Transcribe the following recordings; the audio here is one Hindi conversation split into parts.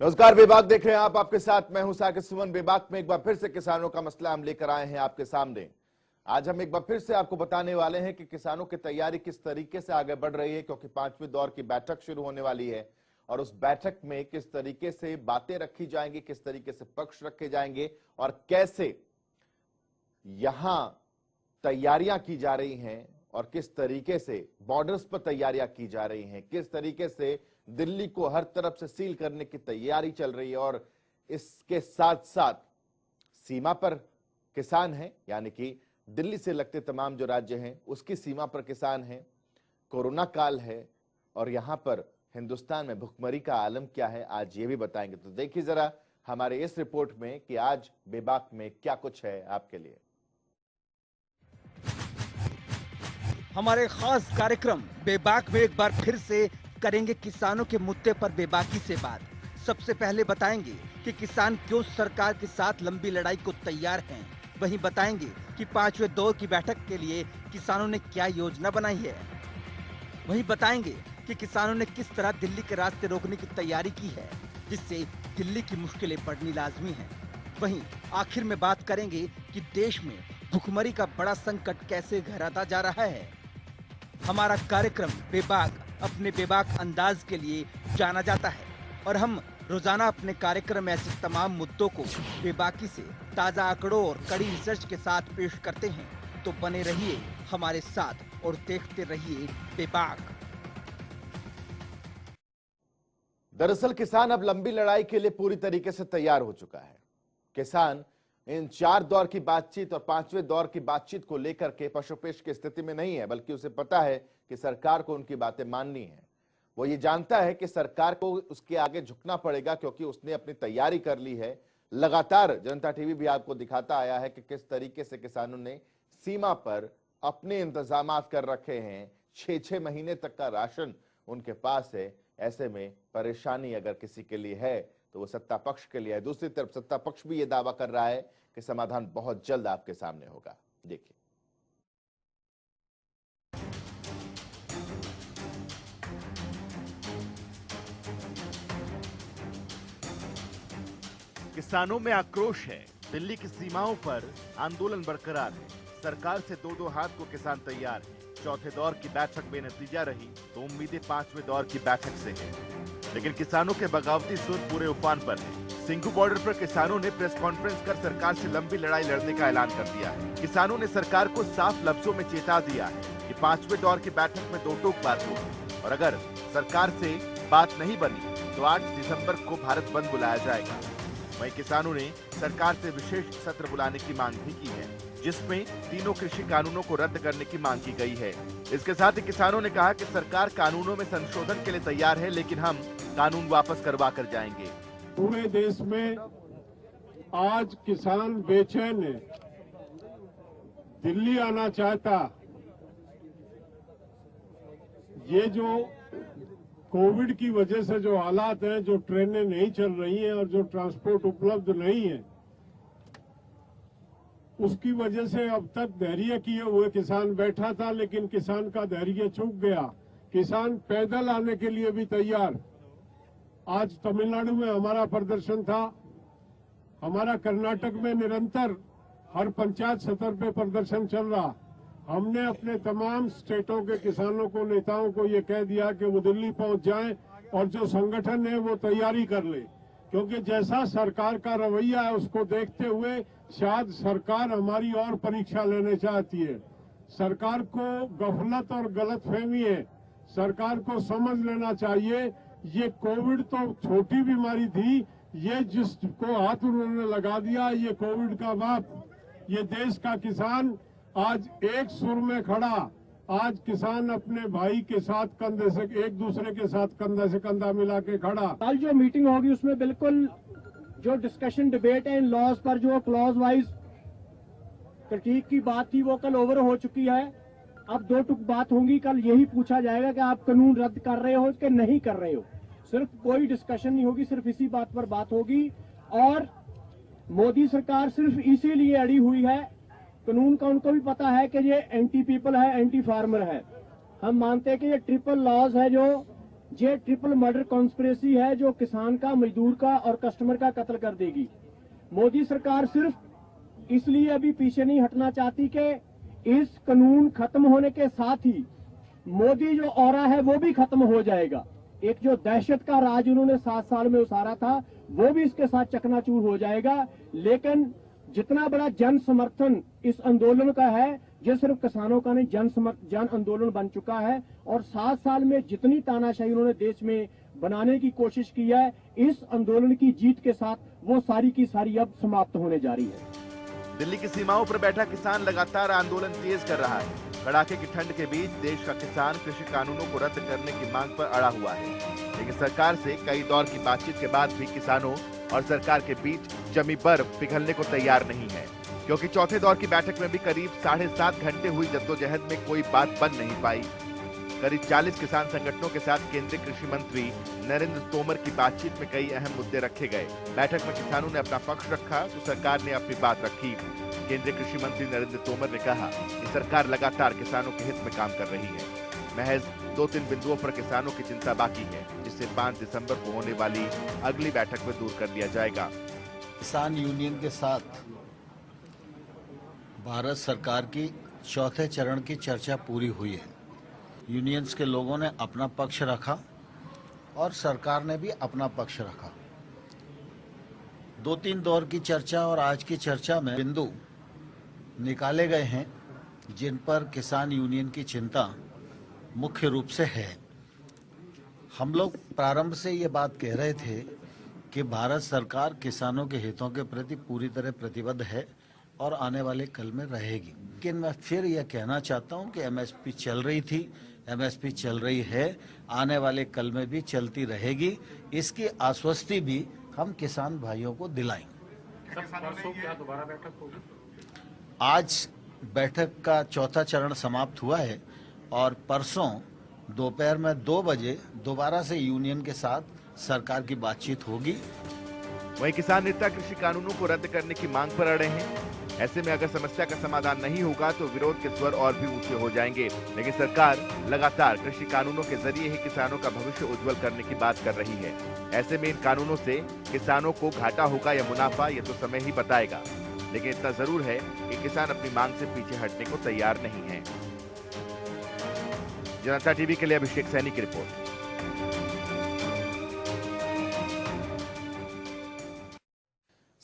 नमस्कार, बेबाक देख रहे हैं आप। आपके साथ मैं हूं साकिब सुमन। बेबाक में एक बार फिर से किसानों का मसला हम लेकर आए हैं आपके सामने। आज हम एक बार फिर से आपको बताने वाले हैं कि किसानों की तैयारी किस तरीके से आगे बढ़ रही है, क्योंकि 5वें दौर की बैठक शुरू होने वाली है और उस बैठक में किस तरीके से बातें रखी जाएंगी, किस तरीके से पक्ष रखे जाएंगे और कैसे यहां तैयारियां की जा रही हैं और किस तरीके से बॉर्डर्स पर तैयारियां की जा रही हैं, किस तरीके से दिल्ली को हर तरफ से सील करने की तैयारी चल रही है। और इसके साथ साथ सीमा पर किसान हैं, यानी कि दिल्ली से लगते तमाम जो राज्य हैं उसकी सीमा पर किसान हैं। कोरोना काल है और यहां पर हिंदुस्तान में भुखमरी का आलम क्या है, आज ये भी बताएंगे। तो देखिए जरा हमारे इस रिपोर्ट में कि आज बेबाक में क्या कुछ है आपके लिए। हमारे खास कार्यक्रम बेबाक में एक बार फिर से करेंगे किसानों के मुद्दे पर बेबाकी से बात। सबसे पहले बताएंगे कि किसान क्यों सरकार के साथ लंबी लड़ाई को तैयार हैं। वहीं बताएंगे कि 5वें दौर की बैठक के लिए किसानों ने क्या योजना बनाई है। वहीं बताएंगे कि किसानों ने किस तरह दिल्ली के रास्ते रोकने की तैयारी की है, जिससे दिल्ली की मुश्किलें बढ़नी लाजमी हैं। वहीं आखिर में बात करेंगे कि देश में भुखमरी का बड़ा संकट कैसे गहराता जा रहा है। हमारा कार्यक्रम बेबाक अपने बेबाक अंदाज के लिए जाना जाता है और हम रोजाना अपने कार्यक्रम में ऐसे तमाम मुद्दों को बेबाकी से ताजा आंकड़ों और कड़ी रिसर्च के साथ पेश करते हैं। तो बने रहिए हमारे साथ और देखते रहिए बेबाक। दरअसल किसान अब लंबी लड़ाई के लिए पूरी तरीके से तैयार हो चुका है। किसान इन 4 दौर की बातचीत और 5वें दौर की बातचीत को लेकर के पशुपेश की स्थिति में नहीं है, बल्कि उसे पता है कि सरकार को उनकी बातें माननी है। वो ये जानता है कि सरकार को उसके आगे झुकना पड़ेगा, क्योंकि उसने अपनी तैयारी कर ली है। लगातार जनता टीवी भी आपको दिखाता आया है कि किस तरीके से किसानों ने सीमा पर अपने इंतजामात कर रखे हैं। 6-6 महीने तक का राशन उनके पास है। ऐसे में परेशानी अगर किसी के लिए है तो वो सत्ता पक्ष के लिए है। दूसरी तरफ सत्ता पक्ष भी ये दावा कर रहा है कि समाधान बहुत जल्द आपके सामने होगा। देखिए, किसानों में आक्रोश है। दिल्ली की सीमाओं पर आंदोलन बरकरार है। सरकार से दो हाथ को किसान तैयार है। चौथे दौर की बैठक बेनतीजा रही तो उम्मीदें 5वें दौर की बैठक से हैं। लेकिन किसानों के बगावती सुर पूरे उफान पर है। सिंघू बॉर्डर पर किसानों ने प्रेस कॉन्फ्रेंस कर सरकार से लंबी लड़ाई लड़ने का ऐलान कर दिया है। किसानों ने सरकार को साफ लफ्जों में चेता दिया है कि 5वें दौर की बैठक में दो टूक बात होगी और अगर सरकार से बात नहीं बनी तो 8 दिसंबर को भारत बंद बुलाया जाएगा। वहीं किसानों ने सरकार से विशेष सत्र बुलाने की मांग भी की है, जिसमें तीनों कृषि कानूनों को रद्द करने की मांग की गई है। इसके साथ ही किसानों ने कहा कि सरकार कानूनों में संशोधन के लिए तैयार है, लेकिन हम कानून वापस करवा कर जाएंगे। पूरे देश में आज किसान बेचैन है, दिल्ली आना चाहता। ये जो कोविड की वजह से जो हालात हैं, जो ट्रेनें नहीं चल रही हैं और जो ट्रांसपोर्ट उपलब्ध नहीं है, उसकी वजह से अब तक धैर्य किए हुए किसान बैठा था, लेकिन किसान का धैर्य चूक गया। किसान पैदल आने के लिए भी तैयार। आज तमिलनाडु में हमारा प्रदर्शन था, हमारा कर्नाटक में निरंतर हर पंचायत स्तर पे प्रदर्शन चल रहा। हमने अपने तमाम स्टेटों के किसानों को, नेताओं को ये कह दिया कि वो दिल्ली पहुंच जाएं और जो संगठन है वो तैयारी कर ले, क्योंकि जैसा सरकार का रवैया है उसको देखते हुए शायद सरकार हमारी और परीक्षा लेने चाहती है। सरकार को गफलत और गलतफहमी है। सरकार को समझ लेना चाहिए ये कोविड तो छोटी बीमारी थी, ये जिसको हाथ उन्होंने लगा दिया ये कोविड का बाप। ये देश का किसान आज एक सुर में खड़ा। आज किसान अपने भाई के साथ कंधे से, एक दूसरे के साथ कंधा से कंधा मिला के खड़ा। कल जो मीटिंग होगी उसमें बिल्कुल जो डिस्कशन डिबेट है इन लॉज पर, जो क्लॉज वाइज क्रिटिक की बात थी वो कल ओवर हो चुकी है। अब दो टुक बात होंगी। कल यही पूछा जाएगा कि आप कानून रद्द कर रहे हो कि नहीं कर रहे हो। सिर्फ कोई डिस्कशन नहीं होगी, सिर्फ इसी बात पर बात होगी। और मोदी सरकार सिर्फ इसीलिए अड़ी हुई है, कानून का उनको भी पता है कि ये एंटी पीपल है, एंटी फार्मर है। हम मानते हैं कि ये ट्रिपल लॉज है जो ये ट्रिपल मर्डर कॉन्स्पिरेसी है जो किसान का, मजदूर का और कस्टमर का कत्ल कर देगी। मोदी सरकार सिर्फ इसलिए अभी पीछे नहीं हटना चाहती कि इस कानून खत्म होने के साथ ही मोदी जो ऑरा है वो भी खत्म हो जाएगा। एक जो दहशत का राज उन्होंने 7 साल में उसारा था वो भी इसके साथ चकनाचूर हो जाएगा। लेकिन जितना बड़ा जन समर्थन इस आंदोलन का है, ये सिर्फ किसानों का नहीं, जन आंदोलन बन चुका है। और 7 साल में जितनी तानाशाही उन्होंने देश में बनाने की कोशिश की है, इस आंदोलन की जीत के साथ वो सारी की सारी अब समाप्त होने जा रही है। दिल्ली की सीमाओं पर बैठा किसान लगातार आंदोलन तेज कर रहा है। कड़ाके की ठंड के बीच देश का किसान कृषि कानूनों को रद्द करने की मांग पर अड़ा हुआ है, लेकिन सरकार से कई दौर की बातचीत के बाद भी किसानों और सरकार के बीच जमी बर्फ पिघलने को तैयार नहीं है, क्योंकि चौथे दौर की बैठक में भी करीब 7.5 घंटे हुई जद्दोजहद में कोई बात बन नहीं पाई। करीब 40 किसान संगठनों के साथ केंद्रीय कृषि मंत्री नरेंद्र तोमर की बातचीत में कई अहम मुद्दे रखे गए। बैठक में किसानों ने अपना पक्ष रखा तो सरकार ने अपनी बात रखी। केंद्रीय कृषि मंत्री नरेंद्र तोमर ने कहा कि सरकार लगातार किसानों के हित में काम कर रही है। महज 2-3 बिंदुओं पर किसानों की चिंता बाकी है, जिसे 5 दिसंबर को होने वाली अगली बैठक में दूर कर दिया जाएगा। किसान यूनियन के साथ भारत सरकार की चौथे चरण की चर्चा पूरी हुई है। यूनियंस के लोगों ने अपना पक्ष रखा और सरकार ने भी अपना पक्ष रखा। 2-3 दौर की चर्चा और आज की चर्चा में बिंदु निकाले गए हैं जिन पर किसान यूनियन की चिंता मुख्य रूप से है। हम लोग प्रारंभ से ये बात कह रहे थे कि भारत सरकार किसानों के हितों के प्रति पूरी तरह प्रतिबद्ध है और आने वाले कल में रहेगी। लेकिन मैं फिर यह कहना चाहता हूं कि एमएसपी चल रही थी, एमएसपी चल रही है, आने वाले कल में भी चलती रहेगी। इसकी आश्वस्ति भी हम किसान भाइयों को दिलाएंगे। दोबारा बैठक होगी? आज बैठक का चौथा चरण समाप्त हुआ है और परसों दोपहर में 2 बजे दोबारा से यूनियन के साथ सरकार की बातचीत होगी। वहीं किसान नेता कृषि कानूनों को रद्द करने की मांग पर अड़े हैं। ऐसे में अगर समस्या का समाधान नहीं होगा तो विरोध के स्वर और भी ऊंचे हो जाएंगे। लेकिन सरकार लगातार कृषि कानूनों के जरिए ही किसानों का भविष्य उज्जवल करने की बात कर रही है। ऐसे में इन कानूनों से किसानों को घाटा होगा या मुनाफा, ये तो समय ही बताएगा। लेकिन इतना जरूर है कि किसान अपनी मांग से पीछे हटने को तैयार नहीं है। जनता टीवी के लिए अभिषेक सैनी की रिपोर्ट।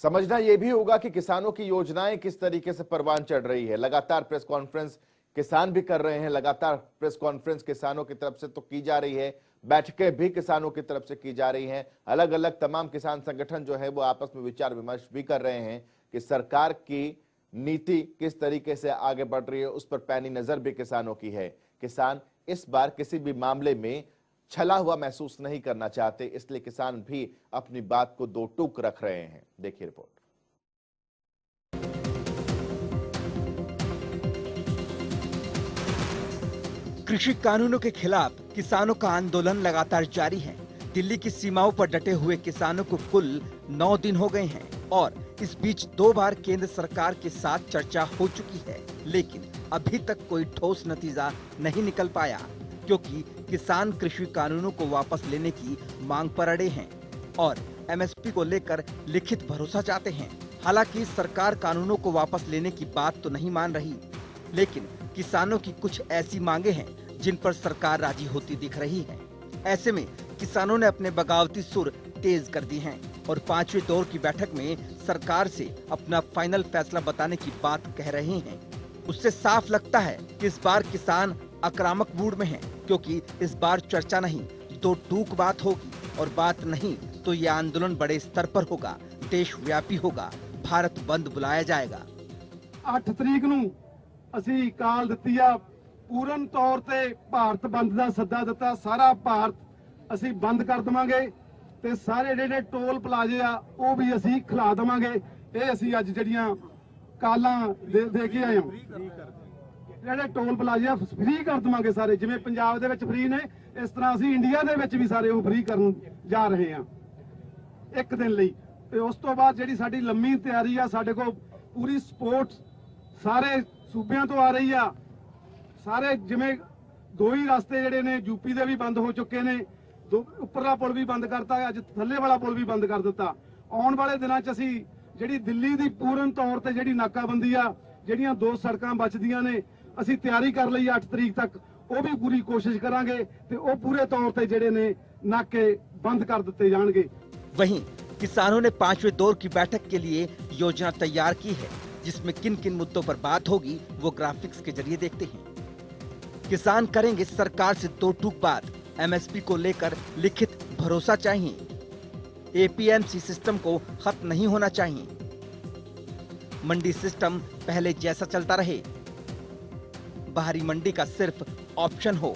समझना यह भी होगा कि किसानों की योजनाएं किस तरीके से परवान चढ़ रही है। लगातार प्रेस कॉन्फ्रेंस किसान भी कर रहे हैं, लगातार प्रेस कॉन्फ्रेंस किसानों की तरफ से तो की जा रही है, बैठकें भी किसानों की तरफ से की जा रही हैं। अलग अलग तमाम किसान संगठन जो है वो आपस में विचार विमर्श भी कर रहे हैं कि सरकार की नीति किस तरीके से आगे बढ़ रही है, उस पर पैनी नजर भी किसानों की है। किसान इस बार किसी भी मामले में छला हुआ महसूस नहीं करना चाहते, इसलिए किसान भी अपनी बात को दो टूक रख रहे हैं। देखिए रिपोर्ट। कृषि कानूनों के खिलाफ किसानों का आंदोलन लगातार जारी है। दिल्ली की सीमाओं पर डटे हुए किसानों को कुल 9 दिन हो गए हैं और इस बीच 2 बार केंद्र सरकार के साथ चर्चा हो चुकी है, लेकिन अभी तक कोई ठोस नतीजा नहीं निकल पाया, क्योंकि किसान कृषि कानूनों को वापस लेने की मांग पर अड़े हैं और एमएसपी को लेकर लिखित भरोसा चाहते हैं। हालांकि सरकार कानूनों को वापस लेने की बात तो नहीं मान रही, लेकिन किसानों की कुछ ऐसी मांगे हैं जिन पर सरकार राजी होती दिख रही है। ऐसे में किसानों ने अपने बगावती सुर तेज कर दी हैं और 5वें दौर की बैठक में सरकार से अपना फाइनल फैसला बताने की बात कह रहे हैं। उससे साफ लगता है कि इस बार किसान आक्रामक मूड में हैं, क्योंकि इस बार चर्चा नहीं तो टूक बात होगी और बात नहीं तो यह आंदोलन बड़े स्तर पर होगा, देशव्यापी होगा, भारत बंद बुलाया जाएगा। 8 तरीक ਨੂੰ ਅਸੀਂ ਕਾਲ ਦਿੱਤੀ ਆ, ਪੂਰਨ ਤੌਰ ਤੇ ਭਾਰਤ ਬੰਦ ਦਾ ਸੱਦਾ ਦਿੱਤਾ। ਸਾਰਾ ਭਾਰਤ ਅਸੀਂ ਬੰਦ ਕਰ ਦਵਾਂਗੇ ਤੇ ਸਾਰੇ ਜਿਹੜੇ ਟੋਲ ਪਲਾਜ਼ੇ ਆ ਉਹ ਵੀ ਅਸੀਂ ਖਿਲਾ ਦਵਾਂਗੇ। ਇਹ ਅਸੀਂ ਅੱਜ ਜਿਹੜੀਆਂ ਕਾਲਾਂ ਦੇ ਕੇ ਆਏ ਹਾਂ, ਜਿਹੜੇ ਟੋਲ ਪਲਾਜ਼ੇ ਫ੍ਰੀ ਕਰ ਦਵਾਂਗੇ ਸਾਰੇ, ਜਿਵੇਂ ਪੰਜਾਬ ਦੇ ਵਿੱਚ ਫ੍ਰੀ ਨੇ, ਇਸ ਤਰ੍ਹਾਂ ਅਸੀਂ ਇੰਡੀਆ ਦੇ ਵਿੱਚ ਵੀ ਸਾਰੇ ਉਹ ਫ੍ਰੀ ਕਰਨ ਜਾ ਰਹੇ ਹਾਂ 1 ਦਿਨ ਲਈ। ਤੇ ਉਸ ਤੋਂ ਬਾਅਦ ਜਿਹੜੀ ਸਾਡੀ ਲੰਮੀ ਤਿਆਰੀ ਆ, ਸਾਡੇ ਕੋਲ ਪੂਰੀ ਸਪੋਰਟ ਸਾਰੇ ਸੂਬਿਆਂ ਤੋਂ ਆ ਰਹੀ ਆ। ਸਾਰੇ ਜਿਵੇਂ 2 ਹੀ ਰਸਤੇ ਜਿਹੜੇ ਨੇ ਯੂਪੀ ਦੇ ਵੀ ਬੰਦ ਹੋ ਚੁੱਕੇ ਨੇ, ਉੱਪਰਲਾ ਪੁਲ ਵੀ ਬੰਦ ਕਰਤਾ, ਅੱਜ ਥੱਲੇ ਵਾਲਾ ਪੁਲ ਵੀ ਬੰਦ ਕਰ ਦਿੱਤਾ। ਆਉਣ ਵਾਲੇ ਦਿਨਾਂ 'ਚ ਅਸੀਂ ਜਿਹੜੀ ਦਿੱਲੀ ਦੀ ਪੂਰਨ ਤੌਰ ਤੇ ਜਿਹੜੀ ਨਾਕਾਬੰਦੀ ਆ, ਜਿਹੜੀਆਂ 2 ਸੜਕਾਂ ਬਚਦੀਆਂ ਨੇ, ਅਸੀਂ ਤਿਆਰੀ ਕਰ ਲਈ 8 ਤਰੀਕ ਤੱਕ, ਉਹ ਵੀ ਪੂਰੀ ਕੋਸ਼ਿਸ਼ ਕਰਾਂਗੇ ਤੇ ਉਹ ਪੂਰੇ तौर ਤੇ ਜਿਹੜੇ ਨੇ नाके बंद कर दिए जाएंगे। वहीं किसानों ने 5वें दौर की बैठक के लिए योजना तैयार की है, जिसमें किन किन मुद्दों पर बात होगी वो ग्राफिक्स के जरिए देखते हैं। किसान करेंगे सरकार से 2 टूक बात, एमएसपी को लेकर लिखित भरोसा चाहिए, एपीएमसी सिस्टम को खत्म नहीं होना चाहिए, मंडी सिस्टम पहले जैसा चलता रहे, बाहरी मंडी का सिर्फ ऑप्शन हो,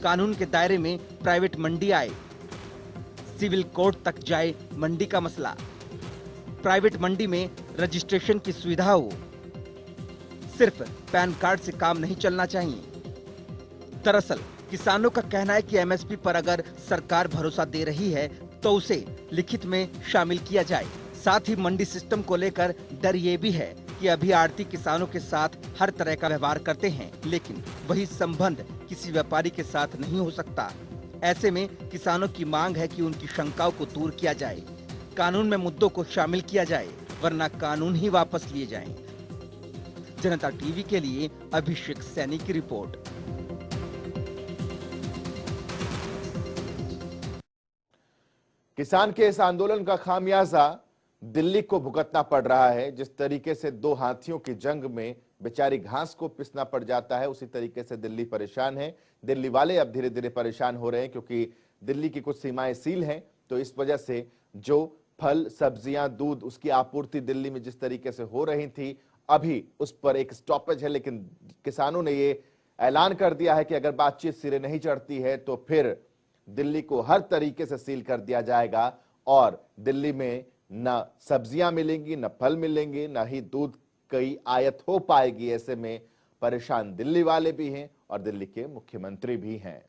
कानून के दायरे में प्राइवेट मंडी आए, सिविल कोर्ट तक जाए मंडी का मसला, प्राइवेट मंडी में रजिस्ट्रेशन की सुविधा हो, सिर्फ पैन कार्ड से काम नहीं चलना चाहिए। दरअसल किसानों का कहना है कि एमएसपी पर अगर सरकार भरोसा दे रही है तो उसे लिखित में शामिल किया जाए। साथ ही मंडी सिस्टम को लेकर डर ये भी है कि अभी आड़ती किसानों के साथ हर तरह का व्यवहार करते हैं, लेकिन वही संबंध किसी व्यापारी के साथ नहीं हो सकता। ऐसे में किसानों की मांग है कि उनकी शंकाओं को दूर किया जाए, कानून में मुद्दों को शामिल किया जाए, वरना कानून ही वापस लिए जाएं। जनता टीवी के लिए अभिषेक सैनी की रिपोर्ट। किसान के इस आंदोलन का खामियाजा दिल्ली को भुगतना पड़ रहा है। जिस तरीके से 2 हाथियों की जंग में बेचारी घास को पिसना पड़ जाता है, उसी तरीके से दिल्ली परेशान है। दिल्ली वाले अब धीरे धीरे परेशान हो रहे हैं, क्योंकि दिल्ली की कुछ सीमाएं सील हैं, तो इस वजह से जो फल, सब्जियां, दूध, उसकी आपूर्ति दिल्ली में जिस तरीके से हो रही थी, अभी उस पर एक स्टॉपेज है। लेकिन किसानों ने ये ऐलान कर दिया है कि अगर बातचीत सिरे नहीं चढ़ती है तो फिर दिल्ली को हर तरीके से सील कर दिया जाएगा और दिल्ली में न सब्जियां मिलेंगी, न फल मिलेंगे, न ही दूध कई आयत हो पाएगी। ऐसे में परेशान दिल्ली वाले भी हैं और दिल्ली के मुख्यमंत्री भी हैं।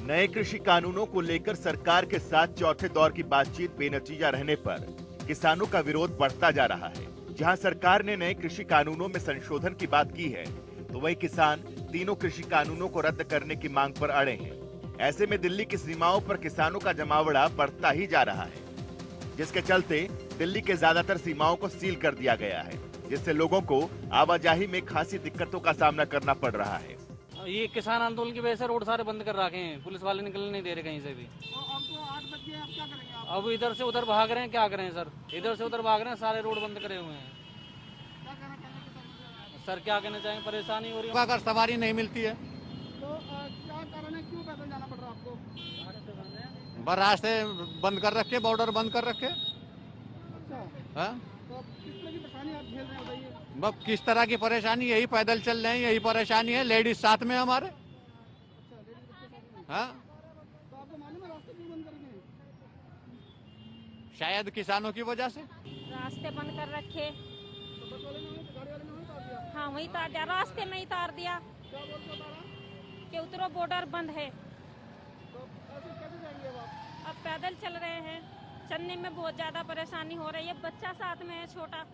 नए कृषि कानूनों को लेकर सरकार के साथ चौथे दौर की बातचीत बेनतीजा रहने पर किसानों का विरोध बढ़ता जा रहा है। जहां सरकार ने नए कृषि कानूनों में संशोधन की बात की है, तो वही किसान तीनों कृषि कानूनों को रद्द करने की मांग पर अड़े हैं। ऐसे में दिल्ली की सीमाओं पर किसानों का जमावड़ा बढ़ता ही जा रहा है, जिसके चलते दिल्ली के ज्यादातर सीमाओं को सील कर दिया गया है, जिससे लोगों को आवाजाही में खासी दिक्कतों का सामना करना पड़ रहा है। ये किसान आंदोलन की वजह से रोड सारे बंद कर रखे हैं, पुलिस वाले निकलने नहीं दे रहे कहीं से भी। अब तो 8 बज गए, अब क्या करेंगे आप? अब इधर से उधर भाग रहे हैं, क्या करें सर, इधर से उधर भाग रहे हैं, सारे रोड बंद करे हुए हैं। क्या कहना चाहेंगे सर क्या कहना चाहेंगे, परेशानी हो रही है। अगर सवारी नहीं मिलती है तो क्या कारण है, क्यों पैदल जाना पड़ रहा है आपको? रास्ते बंद कर रखे, बॉर्डर बंद कर रखे। अच्छा, हाँ? तो अब किस तरह की परेशानी आप झेल रहे हैं बताइए? बस किस तरह की परेशानी, यही पैदल चल रहे हैं, यही परेशानी है। लेडीज साथ में हमारे। अच्छा, लेडीज बच्चे साथ में। हाँ? तो आपको मालूम है रास्ते क्यों बंद करेंगे? शायद किसानों की वजह से रास्ते बंद कर रखे। तो बस वाले ने वहीं, गाड़ी वाले ने वहीं उतार दिया? हाँ वही उतार दिया, रास्ते में ही उतार दिया क्या बोल के उतारा? कि उतरो बॉर्डर बंद है। तो ऐसे कैसे जाएंगे अब आप? अब पैदल चल रहे हैं, चलने में बहुत ज्यादा परेशानी हो रही है, बच्चा साथ में है छोटा।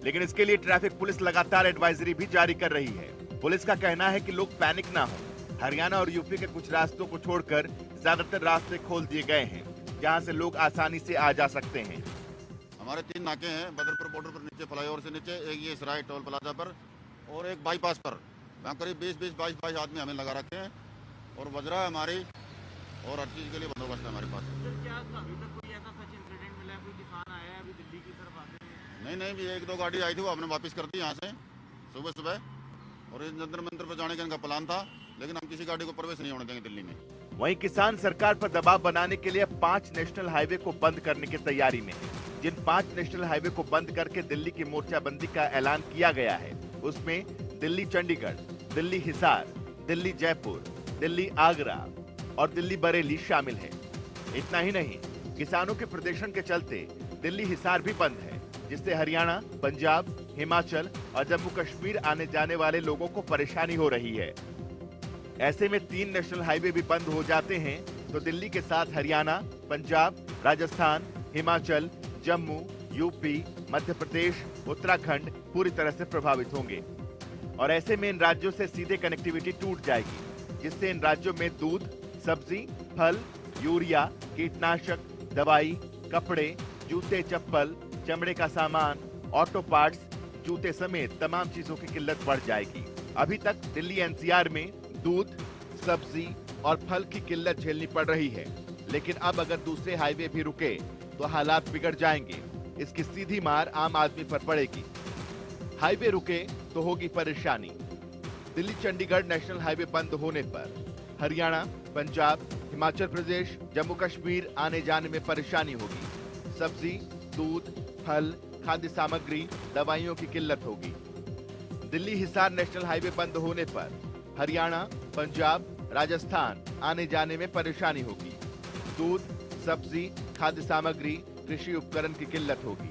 लेकिन इसके लिए ट्रैफिक पुलिस लगातार एडवाइजरी भी जारी कर रही है। पुलिस का कहना है कि लोग पैनिक ना हो। हरियाणा और यूपी के कुछ रास्तों को छोड़कर ज्यादातर रास्ते खोल दिए गए हैं, जहां से लोग आसानी से आ जा सकते हैं। हमारे 3 नाके हैं, बदरपुर बॉर्डर पर नीचे, फ्लाईओवर से नीचे, एक ये सराय टोल प्लाजा पर और एक बाईपास पर। वहाँ करीब 20-22 आदमी हमें लगा रखे हैं और वजरा हमारी और हर चीज के लिए बंदोबस्त है हमारे पास। नहीं, भी 1-2 गाड़ी आई थी, वो हमने वापस कर दी यहाँ से सुबह। और जंतर मंतर पर जाने का इनका प्लान था, लेकिन हम किसी गाड़ी को प्रवेश नहीं होने देंगे दिल्ली में। वहीं किसान सरकार पर दबाव बनाने के लिए 5 नेशनल हाईवे को बंद करने की तैयारी में है। जिन 5 नेशनल हाईवे को बंद करके दिल्ली की मोर्चाबंदी का ऐलान किया गया है, उसमें दिल्ली चंडीगढ़, दिल्ली हिसार, दिल्ली जयपुर, दिल्ली आगरा और दिल्ली बरेली शामिल है। इतना ही नहीं, किसानों के प्रदर्शन के चलते दिल्ली हिसार भी बंद है, जिससे हरियाणा, पंजाब, हिमाचल और जम्मू कश्मीर आने जाने वाले लोगों को परेशानी हो रही है। ऐसे में 3 नेशनल हाईवे भी बंद हो जाते हैं तो दिल्ली के साथ हरियाणा, पंजाब, राजस्थान, हिमाचल, जम्मू, यूपी, मध्य प्रदेश, उत्तराखंड पूरी तरह से प्रभावित होंगे और ऐसे में इन राज्यों से सीधे कनेक्टिविटी टूट जाएगी, जिससे इन राज्यों में दूध, सब्जी, फल, यूरिया, कीटनाशक, दवाई, कपड़े, जूते, चप्पल, चमड़े का सामान, ऑटो पार्ट्स, जूते समेत तमाम चीजों की किल्लत बढ़ जाएगी। अभी तक दिल्ली एनसीआर में दूध, सब्जी और फल की किल्लत झेलनी पड़ रही है, लेकिन अब अगर दूसरे हाईवे भी रुके तो हालात बिगड़ जाएंगे। इसकी सीधी मार आम आदमी पर पड़ेगी। हाईवे रुके तो होगी परेशानी। दिल्ली चंडीगढ़ नेशनल हाईवे बंद होने पर हरियाणा, पंजाब, हिमाचल प्रदेश, जम्मू कश्मीर आने जाने में परेशानी होगी। सब्जी, दूध, फल, खाद्य सामग्री, दवाइयों की किल्लत होगी। दिल्ली हिसार नेशनल हाईवे बंद होने पर हरियाणा, पंजाब, राजस्थान आने जाने में परेशानी होगी। दूध, सब्जी, खाद्य सामग्री, कृषि उपकरण की किल्लत होगी।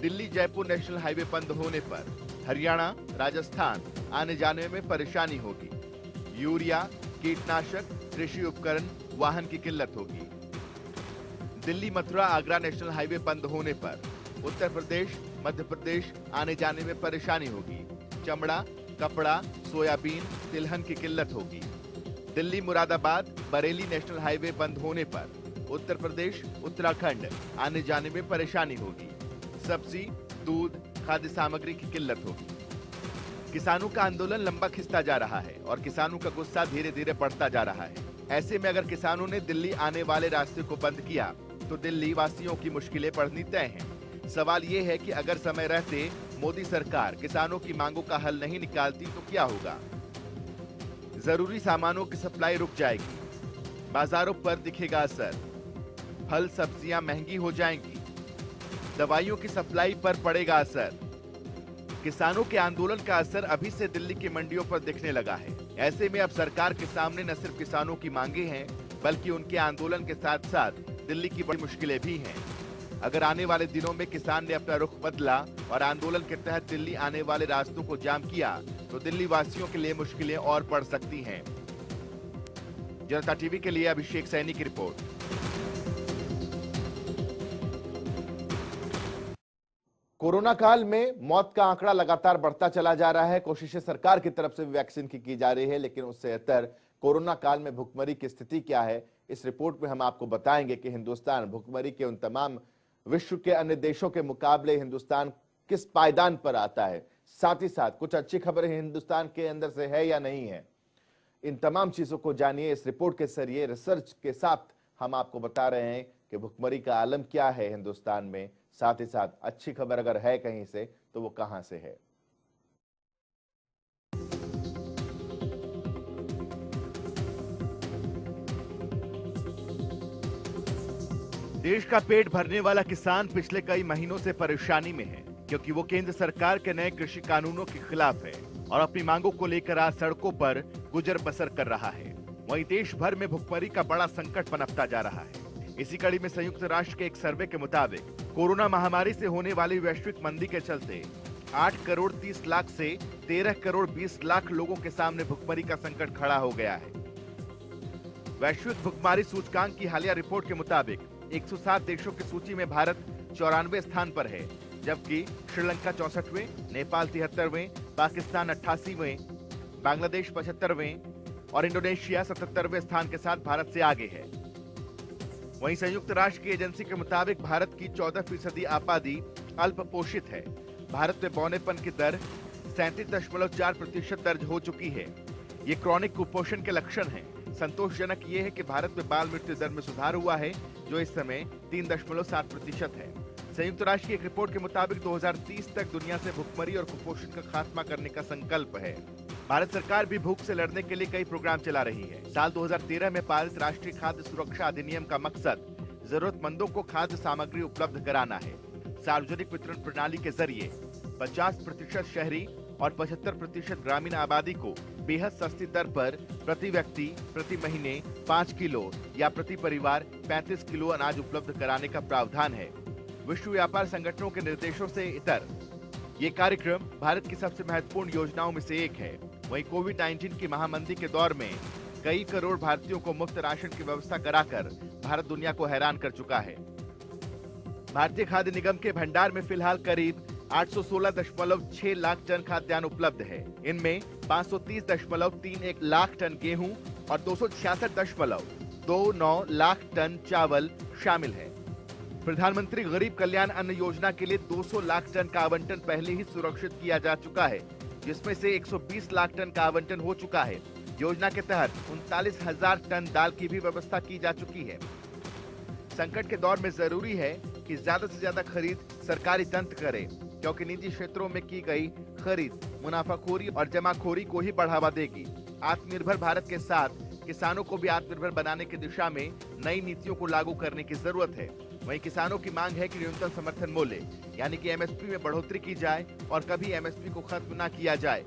दिल्ली जयपुर नेशनल हाईवे बंद होने पर हरियाणा, राजस्थान आने जाने में परेशानी होगी। यूरिया, कीटनाशक, कृषि उपकरण, वाहन की किल्लत होगी। दिल्ली मथुरा आगरा नेशनल हाईवे बंद होने पर उत्तर प्रदेश, मध्य प्रदेश आने जाने में परेशानी होगी। चमड़ा, कपड़ा, सोयाबीन, तिलहन की किल्लत होगी। दिल्ली मुरादाबाद बरेली नेशनल हाईवे बंद होने पर उत्तर प्रदेश, उत्तराखंड आने जाने में परेशानी होगी। सब्जी, दूध, खाद्य सामग्री की किल्लत होगी। किसानों का आंदोलन लंबा खिंचता जा रहा है और किसानों का गुस्सा धीरे धीरे बढ़ता जा रहा है। ऐसे में अगर किसानों ने दिल्ली आने वाले रास्ते को बंद किया तो दिल्ली वासियों की मुश्किलें बढ़नी तय हैं। सवाल ये है कि अगर समय रहते मोदी सरकार किसानों की मांगों का हल नहीं निकालती तो क्या होगा? जरूरी सामानों की सप्लाई रुक जाएगी, बाजारों पर दिखेगा असर, फल सब्जियां महंगी हो जाएंगी, दवाइयों की सप्लाई पर पड़ेगा असर। किसानों के आंदोलन का असर अभी से दिल्ली की मंडियों पर दिखने लगा है। ऐसे में अब सरकार के सामने न सिर्फ किसानों की मांगे हैं, बल्कि उनके आंदोलन के साथ साथ दिल्ली की बड़ी मुश्किलें भी हैं। अगर आने वाले दिनों में किसान ने अपना रुख बदला और आंदोलन के तहत दिल्ली आने वाले रास्तों को जाम किया तो दिल्ली वासियों के लिए मुश्किलें और बढ़ सकती हैं। जनता टीवी के लिए अभिषेक सैनी की रिपोर्ट। कोरोना काल में मौत का आंकड़ा लगातार बढ़ता चला जा रहा है। कोशिशें सरकार की तरफ से वैक्सीन की जा रही है, लेकिन उससे बेहतर कोरोना काल में भुखमरी की स्थिति क्या है, इस रिपोर्ट में हम आपको बताएंगे कि हिंदुस्तान भुखमरी के उन तमाम विश्व के अन्य देशों के मुकाबले हिंदुस्तान किस पायदान पर आता है। साथ ही साथ कुछ अच्छी खबरें हिंदुस्तान के अंदर से है या नहीं है, इन तमाम चीजों को जानिए इस रिपोर्ट के जरिए। रिसर्च के साथ हम आपको बता रहे हैं कि भुखमरी का आलम क्या है हिंदुस्तान में। साथ ही साथ अच्छी खबर अगर है कहीं से तो वो कहां से है। देश का पेट भरने वाला किसान पिछले कई महीनों से परेशानी में है, क्योंकि वो केंद्र सरकार के नए कृषि कानूनों के खिलाफ है और अपनी मांगों को लेकर आज सड़कों पर गुजर बसर कर रहा है। वहीं देश भर में भुखमरी का बड़ा संकट पनपता जा रहा है। इसी कड़ी में संयुक्त राष्ट्र के एक सर्वे के मुताबिक कोरोना महामारी से होने वाली वैश्विक मंदी के चलते 8 करोड़ 30 लाख से 13 करोड़ 20 लाख लोगों के सामने भुखमरी का संकट खड़ा हो गया है। वैश्विक भुखमरी सूचकांक की हालिया रिपोर्ट के मुताबिक 107 देशों की सूची में भारत 94वें स्थान पर है, जबकि श्रीलंका 64वें, नेपाल 73वें, पाकिस्तान 88वें, बांग्लादेश 75वें और इंडोनेशिया 77वें स्थान के साथ भारत से आगे है। वहीं संयुक्त राष्ट्र की एजेंसी के मुताबिक भारत की 14% आबादी अल्प पोषित है। भारत में बौनेपन की दर 37.4% दर्ज हो चुकी है। ये क्रॉनिक कुपोषण के लक्षण हैं। संतोषजनक ये है कि भारत में बाल मृत्यु दर में सुधार हुआ है, जो इस समय 3.7% है। संयुक्त राष्ट्र की एक रिपोर्ट के मुताबिक 2030 तक दुनिया से भुखमरी और कुपोषण का खात्मा करने का संकल्प है। भारत सरकार भी भूख से लड़ने के लिए कई प्रोग्राम चला रही है। साल 2013 में पारित राष्ट्रीय खाद्य सुरक्षा अधिनियम का मकसद जरूरतमंदों को खाद्य सामग्री उपलब्ध कराना है। सार्वजनिक वितरण प्रणाली के जरिए 50% शहरी और 75% ग्रामीण आबादी को बेहद सस्ती दर पर प्रति व्यक्ति प्रति महीने 5 किलो या प्रति परिवार 35 किलो अनाज उपलब्ध कराने का प्रावधान है। विश्व व्यापार संगठनों के निर्देशों से इतर ये कार्यक्रम भारत की सबसे महत्वपूर्ण योजनाओं में से एक है। वहीं कोविड-19 की महामारी के दौर में कई करोड़ भारतीयों को मुफ्त राशन की व्यवस्था कराकर भारत दुनिया को हैरान कर चुका है। भारतीय खाद्य निगम के भंडार में फिलहाल करीब 816.6 लाख टन खाद्यान्न उपलब्ध है। इनमें 530.31 लाख टन गेहूं और 266.29 लाख टन चावल शामिल है। प्रधानमंत्री गरीब कल्याण अन्न योजना के लिए 200 लाख टन का आवंटन पहले ही सुरक्षित किया जा चुका है, जिसमें से 120 लाख टन का आवंटन हो चुका है। योजना के तहत 39,000 टन दाल की भी व्यवस्था की जा चुकी है। संकट के दौर में जरूरी है कि ज्यादा से ज्यादा खरीद सरकारी तंत्र करे, क्योंकि निजी क्षेत्रों में की गई खरीद मुनाफाखोरी और जमाखोरी को ही बढ़ावा देगी। आत्मनिर्भर भारत के साथ किसानों को भी आत्मनिर्भर बनाने की दिशा में नई नीतियों को लागू करने की जरूरत है। वहीं किसानों की मांग है कि न्यूनतम समर्थन मूल्य यानी कि एमएसपी में बढ़ोतरी की जाए और कभी एमएसपी को खत्म न किया जाए।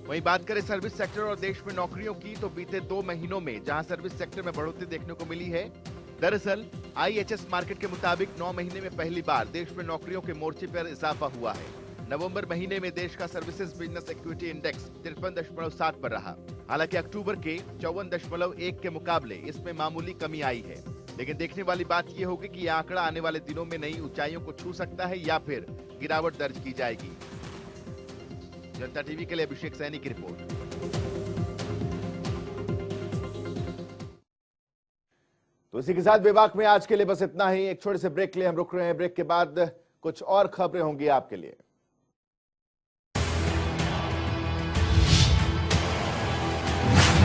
वहीं बात करें सर्विस सेक्टर और देश में नौकरियों की, तो बीते 2 महीनों में जहां सर्विस सेक्टर में बढ़ोतरी देखने को मिली है, दरअसल IHS मार्केट के मुताबिक 9 महीने में पहली बार देश में नौकरियों के मोर्चे पर इजाफा हुआ है। नवंबर महीने में देश का सर्विसेज बिजनेस इक्विटी इंडेक्स 53.7 पर रहा। हालांकि अक्टूबर के 54.1 के मुकाबले इसमें मामूली कमी आई है। लेकिन देखने वाली बात यह होगी कि यह आंकड़ा आने वाले दिनों में नई ऊंचाइयों को छू सकता है या फिर गिरावट दर्ज की जाएगी। जनता टीवी के लिए अभिषेक सैनी की रिपोर्ट। तो इसी के साथ बेबाक में आज के लिए बस इतना ही। एक छोटे से ब्रेक के लिए हम रुक रहे हैं। ब्रेक के बाद कुछ और खबरें होंगी आपके लिए।